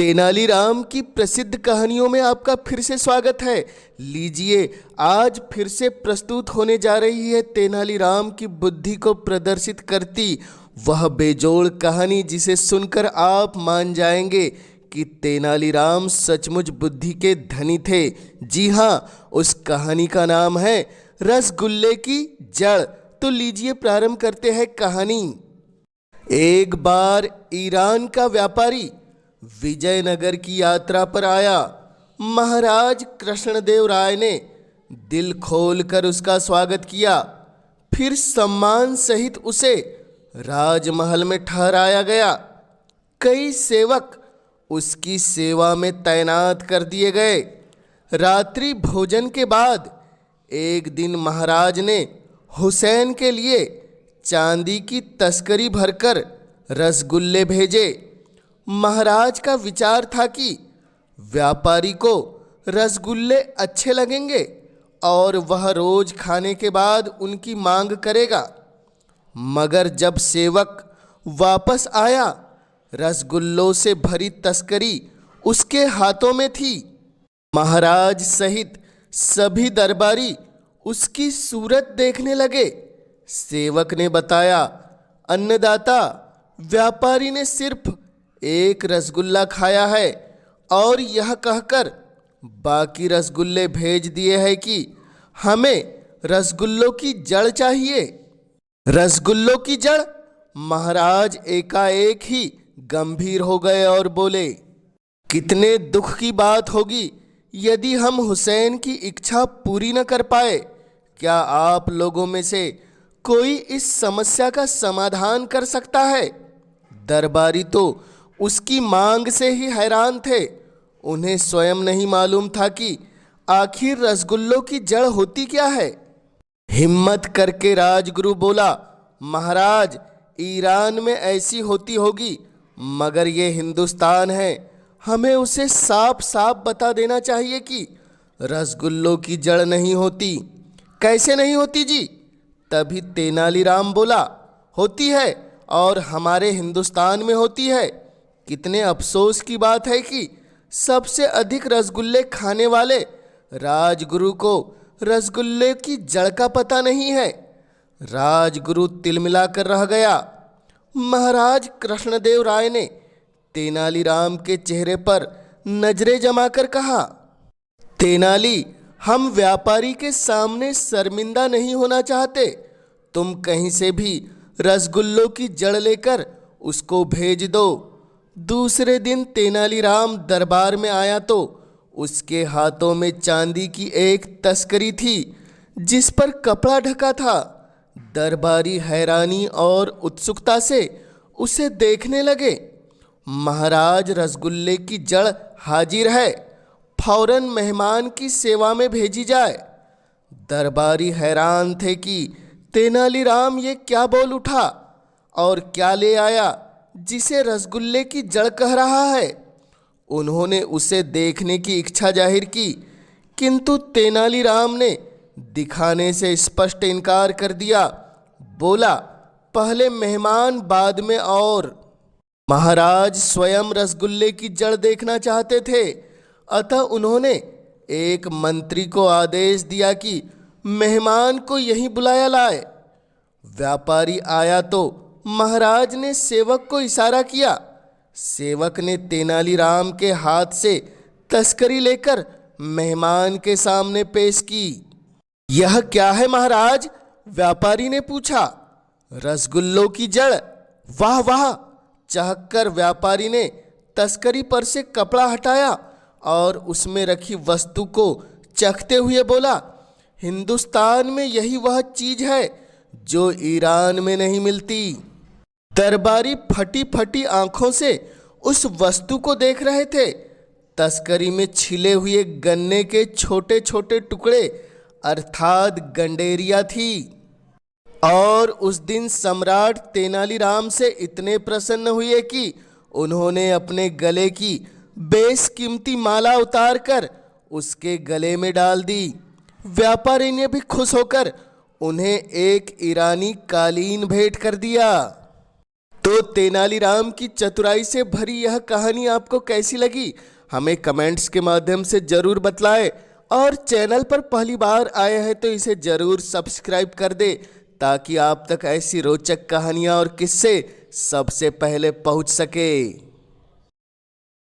तेनालीराम की प्रसिद्ध कहानियों में आपका फिर से स्वागत है। लीजिए, आज फिर से प्रस्तुत होने जा रही है तेनालीराम की बुद्धि को प्रदर्शित करती वह बेजोड़ कहानी, जिसे सुनकर आप मान जाएंगे कि तेनालीराम सचमुच बुद्धि के धनी थे। जी हाँ, उस कहानी का नाम है रसगुल्ले की जड़। तो लीजिए प्रारंभ करते हैं कहानी। एक बार ईरान का व्यापारी विजयनगर की यात्रा पर आया। महाराज कृष्णदेव राय ने दिल खोलकर उसका स्वागत किया। फिर सम्मान सहित उसे राजमहल में ठहराया गया। कई सेवक उसकी सेवा में तैनात कर दिए गए। रात्रि भोजन के बाद एक दिन महाराज ने हुसैन के लिए चांदी की तस्करी भरकर रसगुल्ले भेजे। महाराज का विचार था कि व्यापारी को रसगुल्ले अच्छे लगेंगे और वह रोज खाने के बाद उनकी मांग करेगा। मगर जब सेवक वापस आया, रसगुल्लों से भरी तस्करी उसके हाथों में थी। महाराज सहित सभी दरबारी उसकी सूरत देखने लगे। सेवक ने बताया, अन्नदाता, व्यापारी ने सिर्फ एक रसगुल्ला खाया है और यह कहकर बाकी रसगुल्ले भेज दिए हैं कि हमें रसगुल्लों की जड़ चाहिए। रसगुल्लों की जड़? महाराज एकाएक ही गंभीर हो गए और बोले, कितने दुख की बात होगी यदि हम हुसैन की इच्छा पूरी न कर पाए। क्या आप लोगों में से कोई इस समस्या का समाधान कर सकता है? दरबारी तो उसकी मांग से ही हैरान थे। उन्हें स्वयं नहीं मालूम था कि आखिर रसगुल्लों की जड़ होती क्या है। हिम्मत करके राजगुरु बोला, महाराज, ईरान में ऐसी होती होगी, मगर ये हिंदुस्तान है। हमें उसे साफ साफ बता देना चाहिए कि रसगुल्लों की जड़ नहीं होती। कैसे नहीं होती जी? तभी तेनालीराम बोला, होती है और हमारे हिंदुस्तान में होती है। कितने अफसोस की बात है कि सबसे अधिक रसगुल्ले खाने वाले राजगुरु को रसगुल्ले की जड़ का पता नहीं है। राजगुरु तिलमिलाकर रह गया। महाराज कृष्णदेव राय ने तेनालीराम के चेहरे पर नजरें जमाकर कहा, तेनाली, हम व्यापारी के सामने शर्मिंदा नहीं होना चाहते। तुम कहीं से भी रसगुल्लों की जड़ लेकर उसको भेज दो। दूसरे दिन तेनालीराम दरबार में आया तो उसके हाथों में चांदी की एक तस्करी थी जिस पर कपड़ा ढका था। दरबारी हैरानी और उत्सुकता से उसे देखने लगे। महाराज, रसगुल्ले की जड़ हाजिर है, फौरन मेहमान की सेवा में भेजी जाए। दरबारी हैरान थे कि तेनालीराम ये क्या बोल उठा और क्या ले आया जिसे रसगुल्ले की जड़ कह रहा है। उन्होंने उसे देखने की इच्छा जाहिर की, किंतु तेनालीराम ने दिखाने से स्पष्ट इनकार कर दिया। बोला, पहले मेहमान बाद में। और महाराज स्वयं रसगुल्ले की जड़ देखना चाहते थे, अतः उन्होंने एक मंत्री को आदेश दिया कि मेहमान को यहीं बुलाया लाए। व्यापारी आया तो महाराज ने सेवक को इशारा किया। सेवक ने तेनालीराम के हाथ से तस्करी लेकर मेहमान के सामने पेश की। यह क्या है महाराज? व्यापारी ने पूछा। रसगुल्लों की जड़। वाह वाह! चहककर व्यापारी ने तस्करी पर से कपड़ा हटाया और उसमें रखी वस्तु को चखते हुए बोला, हिंदुस्तान में यही वह चीज है जो ईरान में नहीं मिलती। दरबारी फटी फटी आंखों से उस वस्तु को देख रहे थे। तस्करी में छिले हुए गन्ने के छोटे छोटे टुकड़े अर्थात गंडेरिया थी। और उस दिन सम्राट तेनालीराम से इतने प्रसन्न हुए कि उन्होंने अपने गले की बेशकीमती माला उतारकर उसके गले में डाल दी। व्यापारी ने भी खुश होकर उन्हें एक ईरानी कालीन भेंट कर दिया। तो तेनालीराम की चतुराई से भरी यह कहानी आपको कैसी लगी, हमें कमेंट्स के माध्यम से जरूर बतलाएं। और चैनल पर पहली बार आए हैं तो इसे जरूर सब्सक्राइब कर दे, ताकि आप तक ऐसी रोचक कहानियां और किस्से सबसे पहले पहुंच सके।